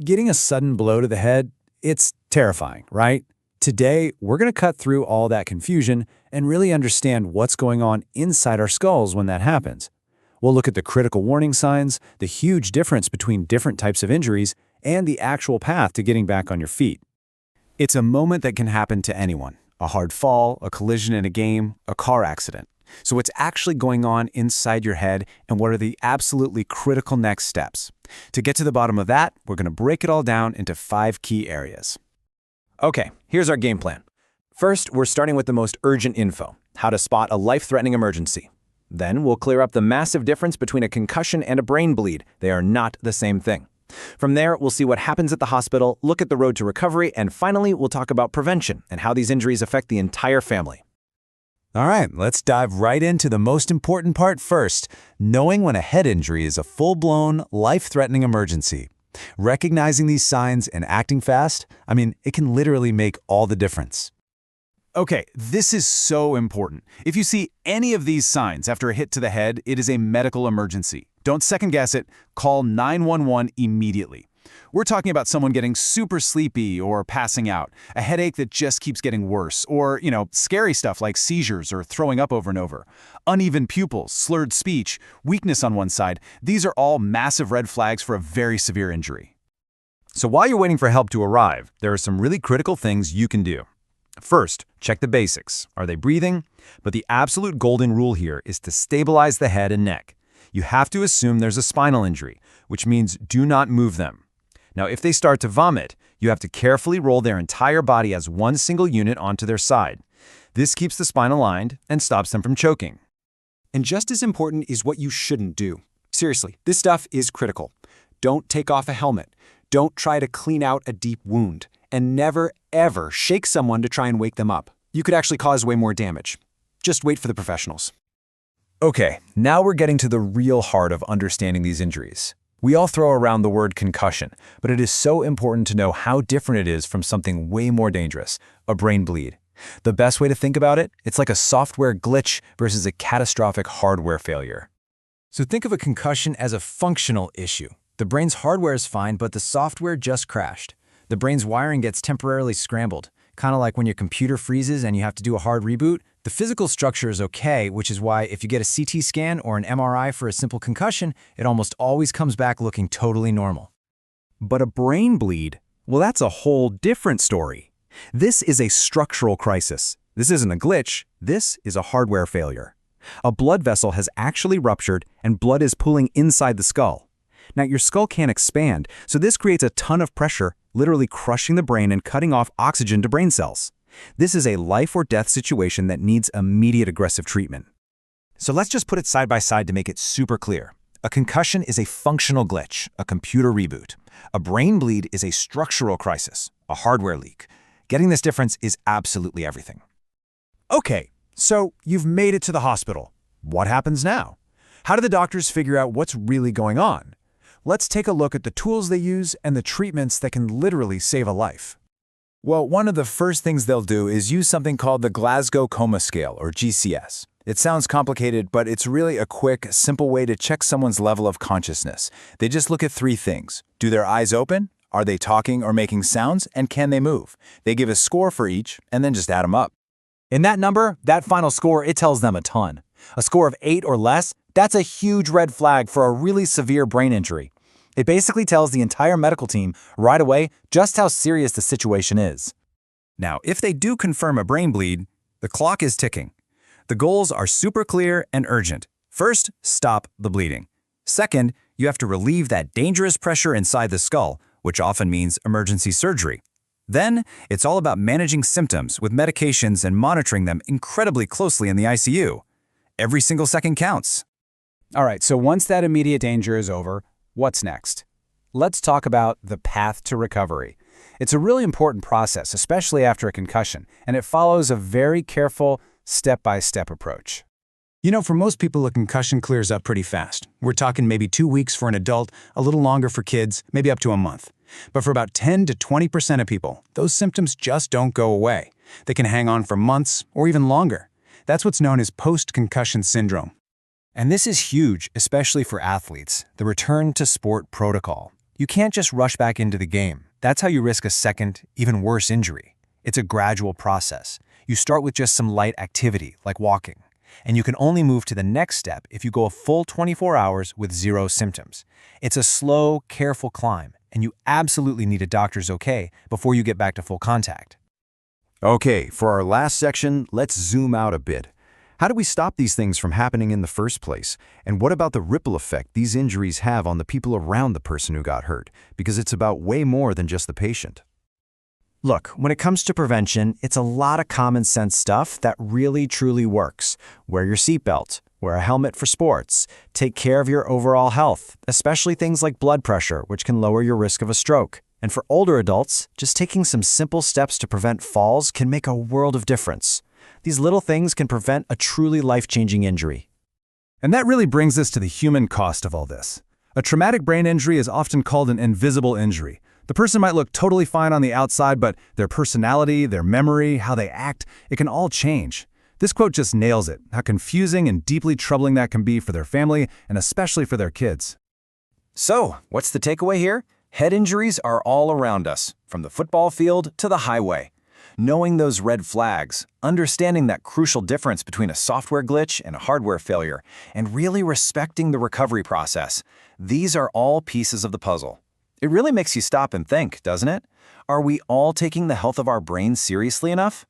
Getting a sudden blow to the head, it's terrifying, right? Today, we're going to cut through all that confusion and really understand what's going on inside our skulls when that happens. We'll look at the critical warning signs, the huge difference between different types of injuries, and the actual path to getting back on your feet. It's a moment that can happen to anyone. A hard fall, a collision in a game, a car accident. So what's actually going on inside your head, and what are the absolutely critical next steps? To get to the bottom of that, we're going to break it all down into 5 key areas. Okay, here's our game plan. First, we're starting with the most urgent info, how to spot a life-threatening emergency. Then we'll clear up the massive difference between a concussion and a brain bleed. They are not the same thing. From there, we'll see what happens at the hospital, look at the road to recovery, and finally, we'll talk about prevention and how these injuries affect the entire family. All right, let's dive right into the most important part first, knowing when a head injury is a full-blown, life-threatening emergency. Recognizing these signs and acting fast, it can literally make all the difference. Okay, this is so important. If you see any of these signs after a hit to the head, it is a medical emergency. Don't second guess it, call 911 immediately. We're talking about someone getting super sleepy or passing out, a headache that just keeps getting worse, or, scary stuff like seizures or throwing up over and over. Uneven pupils, slurred speech, weakness on one side, these are all massive red flags for a very severe injury. So while you're waiting for help to arrive, there are some really critical things you can do. First, check the basics. Are they breathing? But the absolute golden rule here is to stabilize the head and neck. You have to assume there's a spinal injury, which means do not move them. Now, if they start to vomit, you have to carefully roll their entire body as one single unit onto their side. This keeps the spine aligned and stops them from choking. And just as important is what you shouldn't do. Seriously, this stuff is critical. Don't take off a helmet. Don't try to clean out a deep wound. And never, ever shake someone to try and wake them up. You could actually cause way more damage. Just wait for the professionals. Okay, now we're getting to the real heart of understanding these injuries. We all throw around the word concussion, but it is so important to know how different it is from something way more dangerous, a brain bleed. The best way to think about it, it's like a software glitch versus a catastrophic hardware failure. So think of a concussion as a functional issue. The brain's hardware is fine, but the software just crashed. The brain's wiring gets temporarily scrambled, kind of like when your computer freezes and you have to do a hard reboot. The physical structure is okay, which is why if you get a CT scan or an MRI for a simple concussion, it almost always comes back looking totally normal. But a brain bleed, well, that's a whole different story. This is a structural crisis. This isn't a glitch, this is a hardware failure. A blood vessel has actually ruptured and blood is pooling inside the skull. Now, your skull can't expand, so this creates a ton of pressure, literally crushing the brain and cutting off oxygen to brain cells. This is a life or death situation that needs immediate aggressive treatment. So let's just put it side by side to make it super clear. A concussion is a functional glitch, a computer reboot. A brain bleed is a structural crisis, a hardware leak. Getting this difference is absolutely everything. Okay, so you've made it to the hospital. What happens now? How do the doctors figure out what's really going on? Let's take a look at the tools they use and the treatments that can literally save a life. Well, one of the first things they'll do is use something called the Glasgow Coma Scale, or GCS. It sounds complicated, but it's really a quick, simple way to check someone's level of consciousness. They just look at 3 things. Do their eyes open? Are they talking or making sounds? And can they move? They give a score for each, and then just add them up. In that number, that final score, it tells them a ton. A score of 8 or less, that's a huge red flag for a really severe brain injury. It basically tells the entire medical team right away just how serious the situation is. Now, if they do confirm a brain bleed, the clock is ticking. The goals are super clear and urgent. First, stop the bleeding. Second, you have to relieve that dangerous pressure inside the skull, which often means emergency surgery. Then, it's all about managing symptoms with medications and monitoring them incredibly closely in the ICU. Every single second counts. All right, so once that immediate danger is over, what's next? Let's talk about the path to recovery. It's a really important process, especially after a concussion, and it follows a very careful, step-by-step approach. For most people, a concussion clears up pretty fast. We're talking maybe 2 weeks for an adult, a little longer for kids, maybe up to a month. But for about 10 to 20% of people, those symptoms just don't go away. They can hang on for months or even longer. That's what's known as post-concussion syndrome. And this is huge, especially for athletes, the return to sport protocol. You can't just rush back into the game. That's how you risk a second, even worse injury. It's a gradual process. You start with just some light activity, like walking. And you can only move to the next step if you go a full 24 hours with zero symptoms. It's a slow, careful climb, and you absolutely need a doctor's okay before you get back to full contact. Okay, for our last section, let's zoom out a bit. How do we stop these things from happening in the first place? And what about the ripple effect these injuries have on the people around the person who got hurt? Because it's about way more than just the patient. Look, when it comes to prevention, it's a lot of common sense stuff that really truly works. Wear your seatbelt, wear a helmet for sports, take care of your overall health, especially things like blood pressure, which can lower your risk of a stroke. And for older adults, just taking some simple steps to prevent falls can make a world of difference. These little things can prevent a truly life-changing injury. And that really brings us to the human cost of all this. A traumatic brain injury is often called an invisible injury. The person might look totally fine on the outside, but their personality, their memory, how they act, it can all change. This quote just nails it, how confusing and deeply troubling that can be for their family and especially for their kids. So, what's the takeaway here? Head injuries are all around us, from the football field to the highway. Knowing those red flags, understanding that crucial difference between a software glitch and a hardware failure, and really respecting the recovery process, these are all pieces of the puzzle. It really makes you stop and think, doesn't it? Are we all taking the health of our brains seriously enough?